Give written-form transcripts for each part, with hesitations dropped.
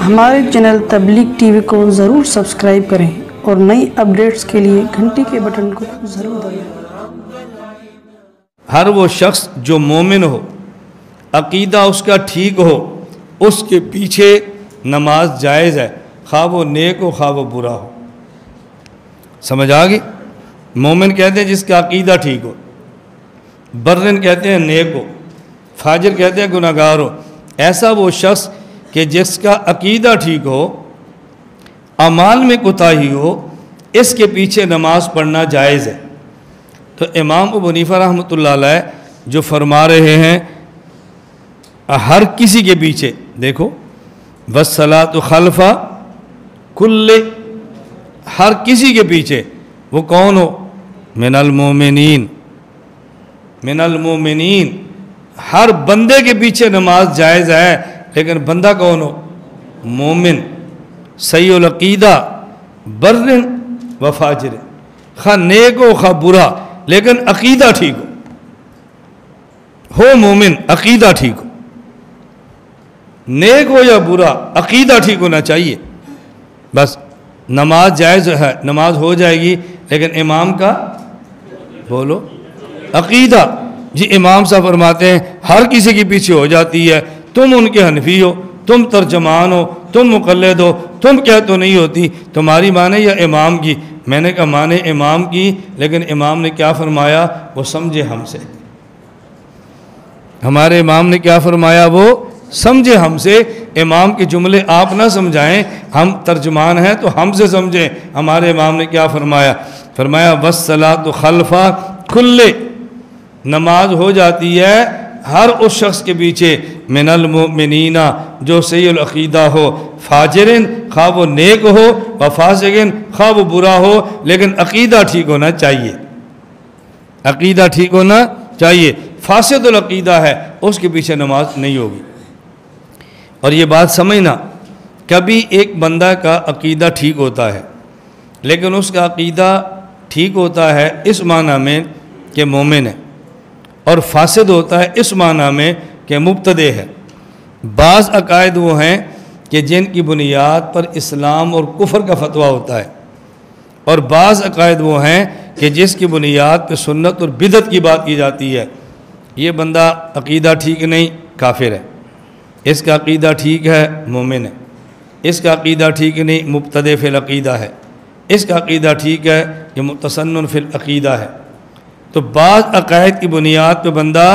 ہمارے چینل تبلیغ T V کو ضرور سبسکرائب کریں اور نئی اپڈیٹس کے لیے گھنٹی کے بٹن کو ضرور دبائیں۔ ہر وہ شخص جو مومن ہو، عقیدہ اس کا ٹھیک ہو، اس کے پیچھے نماز جائز ہے، خواہ وہ نیک ہو خواہ وہ برا ہو۔ سمجھ آگئی؟ مومن کہتے ہیں جس کا عقیدہ ٹھیک ہو، برن کہتے ہیں نیک ہو، فاجر کہتے ہیں گناہگار ہو۔ ایسا وہ شخص کہ جس کا عقیدہ ٹھیک ہو، اعمال میں کوتاہی ہو، اس کے پیچھے نماز پڑھنا جائز ہے۔ تو امام ابو حنیفہ رحمۃ اللہ علیہ جو فرما رہے ہیں ہر کسی کے پیچھے، دیکھو وَالصَّلَاةُ خَلْفَ کُلِّ، ہر کسی کے پیچھے، وہ کون ہو؟ من المومنین، من المومنین، ہر بندے کے پیچھے نماز جائز ہے، لیکن بندہ کون ہو؟ مومن، صحیح العقیدہ، برن و فاجر، خواہ نیک ہو خواہ برا، لیکن عقیدہ ٹھیک ہو مومن، عقیدہ ٹھیک ہو، نیک ہو یا برا، عقیدہ ٹھیک ہونا چاہیے، بس نماز جائز ہے، نماز ہو جائے گی، لیکن امام کا بولو عقیدہ۔ جی امام صاحب فرماتے ہیں ہر کسی کے پیچھے ہو جاتی ہے، تم ان کے حنفی ہو، تم ترجمان ہو، تم مقلد ہو، تم کیا تو نہیں ہوتی، تمہاری مانے یا امام کی؟ میں نے کہا مانے امام کی، لیکن امام نے کیا فرمایا وہ سمجھے ہم سے، ہمارے امام نے کیا فرمایا وہ سمجھے ہم سے۔ امام کے جملے آپ نہ سمجھائیں، ہم ترجمان ہیں تو ہم سے سمجھیں ہمارے امام نے کیا فرمایا۔ فرمایا وَالصَّلَاةُ خَلْفَ کُلِّ، نماز ہو جاتی ہے ہر اس شخص کے پیچھے، من المؤمنین، جو صحیح العقیدہ ہو، فاجرن، خواہ وہ نیک ہو، و فاسقن، خواہ وہ برا ہو، لیکن عقیدہ ٹھیک ہونا چاہیے، عقیدہ ٹھیک ہونا چاہیے۔ فاسد العقیدہ ہے اس کے پیچھے نماز نہیں ہوگی۔ اور یہ بات سمجھنا، کبھی ایک بندہ کا عقیدہ ٹھیک ہوتا ہے، لیکن اس کا عقیدہ ٹھیک ہوتا ہے اس معنی میں کہ مومن ہے، اور فاسد ہوتا ہے اس معنی میں کہ مبتدع ہے۔ بعض عقائد وہ ہیں کہ جن کی بنیاد پر اسلام اور کفر کا فتویٰ ہوتا ہے، اور بعض عقائد وہ ہیں کہ جس کی بنیاد پہ سنت اور بدعت کی بات کی جاتی ہے۔ یہ بندہ عقیدہ ٹھیک نہیں، کافر ہے، اس کا عقیدہ ٹھیک ہے، مومن ہے، اس کا عقیدہ ٹھیک نہیں، مبتدع فی العقیدہ ہے، اس کا عقیدہ ٹھیک ہے، یہ متسنن فی العقیدہ ہے۔ تو بعض عقائد کی بنیاد پہ بندہ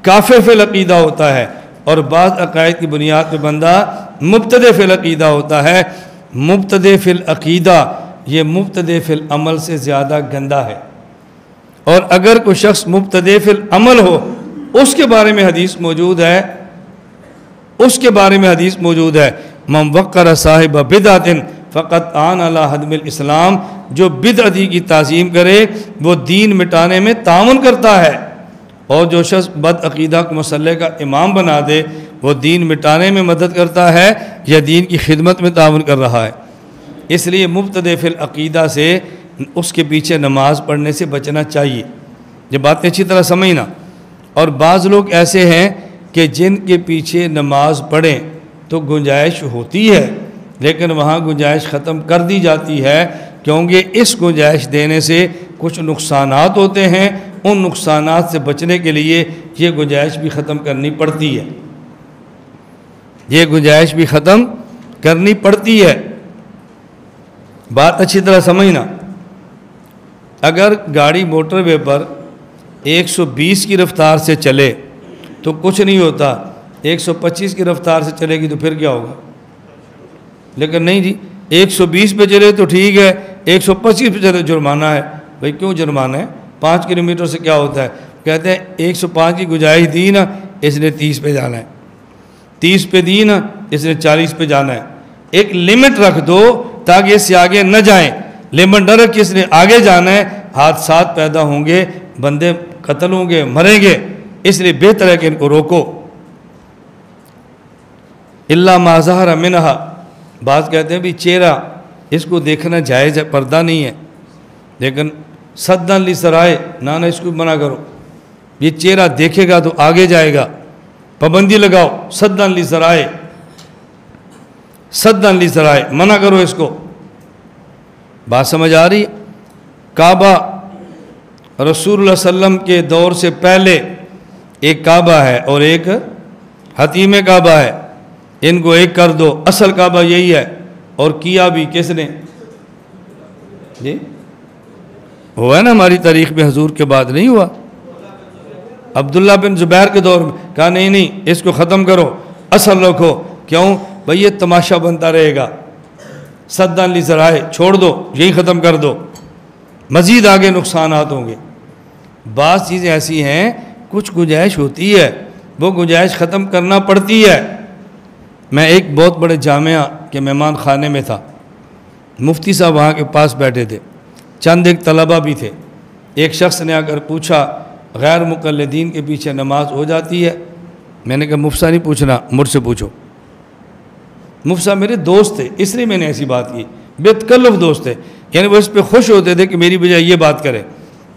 کافر فی العقیدہ ہوتا ہے، اور بعض عقائد کی بنیاد پہ بندہ مبتدع فی العقیدہ ہوتا ہے۔ مبتدع فی العقیدہ یہ مبتدع فی العمل سے زیادہ گندہ ہے، اور اگر کوئی شخص مبتدع فی العمل ہو، اس کے بارے میں حدیث موجود ہے، اس کے بارے میں حدیث موجود ہے، من وقر صاحب بدعت فقط آن علی حدم الاسلام، جو بدعتی کی تعظیم کرے وہ دین مٹانے میں تعاون کرتا ہے، اور جو شخص بد عقیدہ کو مسئلے کا امام بنا دے وہ دین مٹانے میں مدد کرتا ہے یا دین کی خدمت میں تعاون کر رہا ہے۔ اس لیے مبتدع فی العقیدہ سے اس کے پیچھے نماز پڑھنے سے بچنا چاہیے، یہ باتیں اچھی طرح سمجھنا۔ اور بعض لوگ ایسے ہیں کہ جن کے پیچھے نماز پڑھیں تو گنجائش ہوتی ہے، لیکن وہاں گنجائش ختم کر دی جاتی ہے، کیونکہ اس گنجائش دینے سے کچھ نقصانات ہوتے ہیں، ان نقصانات سے بچنے کے لیے یہ گنجائش بھی ختم کرنی پڑتی ہے، یہ گنجائش بھی ختم کرنی پڑتی ہے۔ بات اچھی طرح سمجھنا، اگر گاڑی موٹر وے پر 120 کی رفتار سے چلے تو کچھ نہیں ہوتا، 125 کی رفتار سے چلے گی تو پھر کیا ہوگا؟ لیکن نہیں جی، 120 پہ چلے تو ٹھیک ہے، 125 پہ چلے جرمانہ ہے۔ بھئی کیوں جرمانہ ہے؟ 5 کلومیٹر سے کیا ہوتا ہے؟ کہتے ہیں 105 کی گنجائش دی نا، اس نے 30 پہ جانا ہے، 30 پہ دی نا، اس نے 40 پہ جانا ہے۔ ایک لمٹ رکھ دو تاکہ اس سے آگے نہ جائیں، لمٹ نہ رکھ کے اس نے آگے جانا ہے، حادثات پیدا ہوں گے، بندے قتل ہوں گے، مریں گے، اس لیے بہتر ہے کہ ان کو روکو۔ الا ما ظہر منہا، بعض کہتے ہیں بھی چہرہ اس کو دیکھنا جائز ہے، پردہ نہیں ہے، لیکن صدن لسرائے، نانا اس کو منع کرو، یہ چہرہ دیکھے گا تو آگے جائے گا، پابندی لگاؤ، صدن لسرائے، सद्दन लिज़राए, मना करो इसको। बात समझ आ रही है? काबा रसूलुल्लाह सल्लम के दौर से पहले एक काबा है और एक हतीम काबा है, इनको एक कर दो। असल काबा यही है। और किया भी किसने? जी हुआ है ना हमारी तारीख में, हुजूर के बाद नहीं हुआ। अब्दुल्ला बिन ज़ुबैर के दौर में कहा नहीं नहीं इसको ख़त्म करो, असल रखो। क्यों भाई? ये तमाशा बनता रहेगा। सद्दन लिज़राए, छोड़ दो, यही ख़त्म कर दो, मज़ीद आगे नुकसानात होंगे। बाज़ चीज़ें ऐसी हैं कुछ गुंजाइश होती है, वो गुंजाइश ख़त्म करना पड़ती है। मैं एक बहुत बड़े जामिया के मेहमान खाने में था, मुफ्ती साहब वहाँ के पास बैठे थे, चंद एक तलबा भी थे। एक शख्स ने आकर पूछा गैर मुक़ल्लिदीन के पीछे नमाज हो जाती है? मैंने कहा मुफ्ती साहब नहीं पूछना, मुझसे पूछो। मुफ्ती साहब मेरे दोस्त थे, इसलिए मैंने ऐसी बात की, बेतकल्लुफ़ दोस्त थे, यानी वो इस पर खुश होते थे कि मेरी बजाय ये बात करें।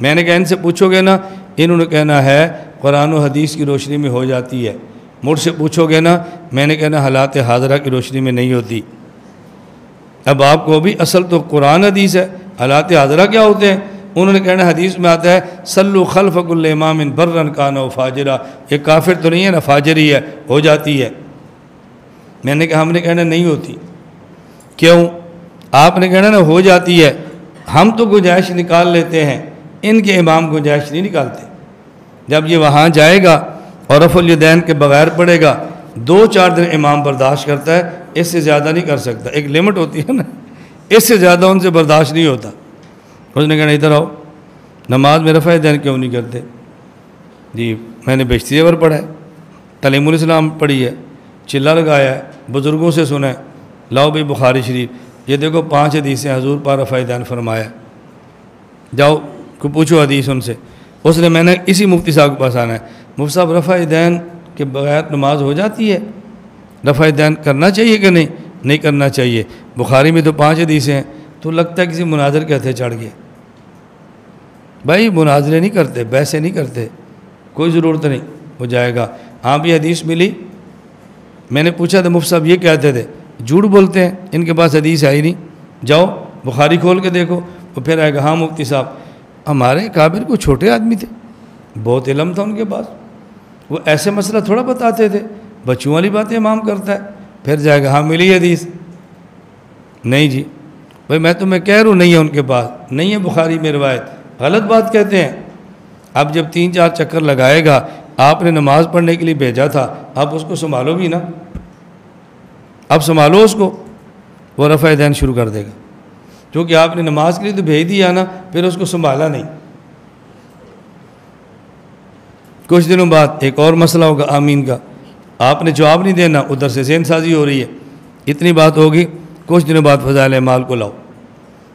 मैंने कहा इनसे पूछोगे ना, इन्होंने कहना है कुरान और हदीस की रोशनी में हो जाती है। मुझसे पूछोगे ना, मैंने कहना हालात हाज़रा की रोशनी में नहीं होती। अब आपको भी असल तो कुरान हदीस है, हालात हाज़रा क्या होते हैं? उन्होंने कहना हदीस में आता है सल्लु खल्फ़ कुल्ल इमामिन बर्रन कान व फाजिरा, ये काफिर तो नहीं है ना, फाजिरी है, हो जाती है। मैंने कहा हमने कहना नहीं होती। क्यों? आपने कहना ना हो जाती है। हम तो गुंजाइश निकाल लेते हैं, इनके इमाम गुंजाइश नहीं निकालते। जब ये वहाँ जाएगा और रफ़ुल यदैन के बग़ैर पढ़ेगा, 2-4 दिन इमाम बर्दाश्त करता है, इससे ज़्यादा नहीं कर सकता। एक लिमिट होती है ना, इससे ज़्यादा उनसे बर्दाश्त नहीं होता। उसने कहना इधर आओ, नमाज में रफ़ा यदैन क्यों नहीं करते? जी मैंने बेश्ती ज़बर पढ़ा है, तलीमुल इस्लाम पढ़ी है, चिल्ला लगाया है, बुज़ुर्गों से सुना है। लाओ भाई बुखारी शरीफ, ये देखो 5 हदीसें हुजूर पर रफ़ा यदैन फरमाया। जाओ को पूछो हदीस उनसे। उसने मैंने इसी मुफ्ती साहब के पास आना है, मुफ्ती साहब रफ़ा यदैन के बगैर नमाज हो जाती है? रफ़ा यदैन करना चाहिए कि नहीं? नहीं करना चाहिए। बुखारी में तो 5 हदीसें हैं। तो लगता है किसी मुनाज़र के हथे चढ़ गए। भाई मुनाज़रे नहीं करते, वैसे नहीं करते, कोई ज़रूरत नहीं, हो जाएगा। हाँ भी हदीस मिली। मैंने पूछा था मुफ्ती साहब ये कहते थे, झूठ बोलते हैं, इनके पास हदीस आई नहीं, जाओ बुखारी खोल के देखो। वो फिर आएगा हाँ मुफ्ती साहब हमारे काबिर को छोटे आदमी थे, बहुत इल्म था उनके पास, वो ऐसे मसला थोड़ा बताते थे, बच्चों वाली बातें इमाम करता है। फिर जाएगा हाँ मिली हदीस, नहीं जी भाई मैं तुम्हें कह रहा हूँ नहीं है उनके पास, नहीं है बुखारी में रिवायत, गलत बात कहते हैं। अब जब 3-4 चक्कर लगाएगा, आपने नमाज़ पढ़ने के लिए भेजा था, आप उसको संभालो भी ना, अब संभालो उसको, वो रफ़ा यदैन शुरू कर देगा। क्योंकि आपने नमाज के लिए तो भेज दिया ना, फिर उसको संभाला नहीं। कुछ दिनों बाद एक और मसला होगा आमीन का, आपने जवाब नहीं देना, उधर से ज़हन साजी हो रही है, इतनी बात होगी। कुछ दिनों बाद फ़ज़ाइल माल को लाओ,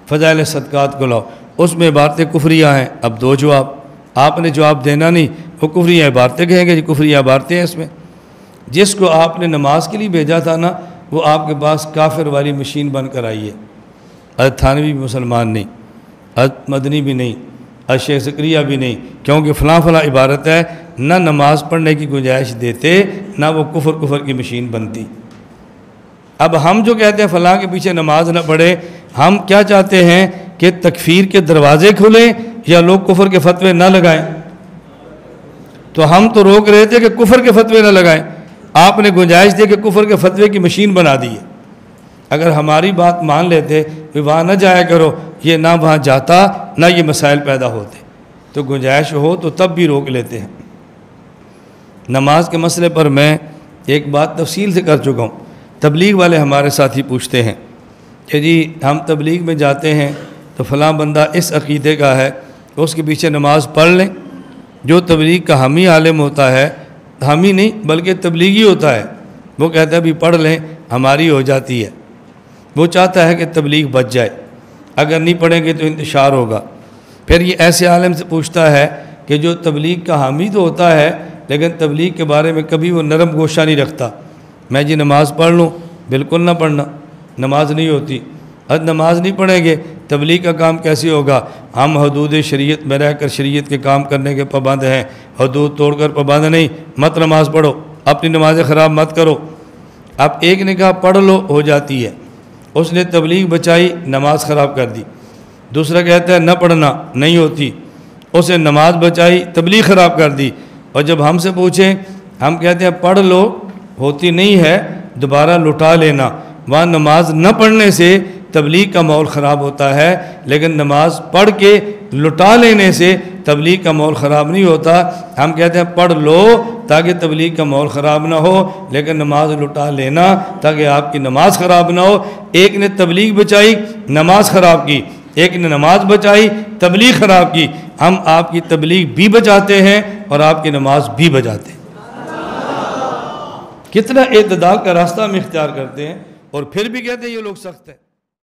फ़ज़ाइल सदक़ात को लाओ, उसमें इबारतें कुफरिया हैं। अब 2 जवाब, आपने जवाब देना नहीं, वो कुफरिया इबारतें कहेंगे जी, कुफरिया इबारतें हैं इसमें। जिसको आपने नमाज के लिए भेजा था ना, वो आपके पास काफिर वाली मशीन बन कर आई है। हज़रत थानवी भी मुसलमान नहीं, हज़रत मदनी भी नहीं, हज़रत शेख ज़करिया भी नहीं, क्योंकि फ़लाँ फ़लाँ इबारत है, ना नमाज पढ़ने की गुंजाइश देते, ना वो कुफर की मशीन बनती। अब हम जो कहते हैं फ़लाँ के पीछे नमाज न पढ़े, हम क्या चाहते हैं कि तकफ़ीर के दरवाज़े खुलें या लोग कुफर के फतवे ना लगाएं? तो हम तो रोक रहे थे कि कुफर के फतवे ना लगाएं, आपने गुंजाइश दी कि कुफर के फतवे की मशीन बना दी है। अगर हमारी बात मान लेते कि वहाँ न जाया करो, ये ना वहाँ जाता ना ये मसाइल पैदा होते, तो गुंजाइश हो तो तब भी रोक लेते हैं। नमाज के मसले पर मैं एक बात तफसील से कर चुका हूँ। तबलीग वाले हमारे साथी पूछते हैं कि जी हम तबलीग में जाते हैं तो फ़लाँ बंदा इस अक़ीदे का है, उसके पीछे नमाज पढ़ लें। जो तबलीग का हामी आलिम होता है, हामी नहीं बल्कि तबलीगी होता है, वो कहता है भी पढ़ लें हमारी हो जाती है। वो चाहता है कि तबलीग बच जाए, अगर नहीं पढ़ेंगे तो इंतशार होगा। फिर ये ऐसे आलिम से पूछता है कि जो तबलीग का हामी तो होता है, लेकिन तबलीग के बारे में कभी वो नरम गोशा नहीं रखता। मैं जी नमाज़ पढ़ लूँ, बिल्कुल ना पढ़ना, नमाज नहीं होती। अब नमाज नहीं पढ़ेंगे तबलीग का काम कैसे होगा? हम हदूद शरीयत में रह कर शरीयत के काम करने के पाबंद हैं, हदूद तोड़कर पाबंद नहीं। मत नमाज पढ़ो, अपनी नमाज़ें ख़राब मत करो। اب ایک نے کہا پڑھ لو ہو جاتی ہے، اس نے تبلیغ بچائی، نماز خراب کر دی۔ دوسرا کہتا ہے نہ پڑھنا نہیں ہوتی، اسے نماز بچائی، تبلیغ خراب کر دی۔ اور جب ہم سے پوچھیں ہم کہتے ہیں پڑھ لو ہوتی نہیں ہے، دوبارہ لٹا لینا۔ وہاں نماز نہ پڑھنے سے تبلیغ کا ماحول خراب ہوتا ہے، لیکن نماز پڑھ کے لٹا لینے سے تبلیغ کا ماحول خراب نہیں ہوتا۔ ہم کہتے ہیں پڑھ لو تاکہ تبلیغ کا ماحول خراب نہ ہو، لیکن نماز لٹا لینا تاکہ آپ کی نماز خراب نہ ہو۔ ایک نے تبلیغ بچائی، نماز خراب کی، ایک نے نماز بچائی، تبلیغ خراب کی۔ ہم آپ کی تبلیغ بھی بچاتے ہیں اور آپ کی نماز بھی بچاتے ہیں۔ کتنا اعتدال کا راستہ ہم اختیار کرتے ہیں، اور پھر بھی کہتے ہیں یہ لوگ سخت ہیں۔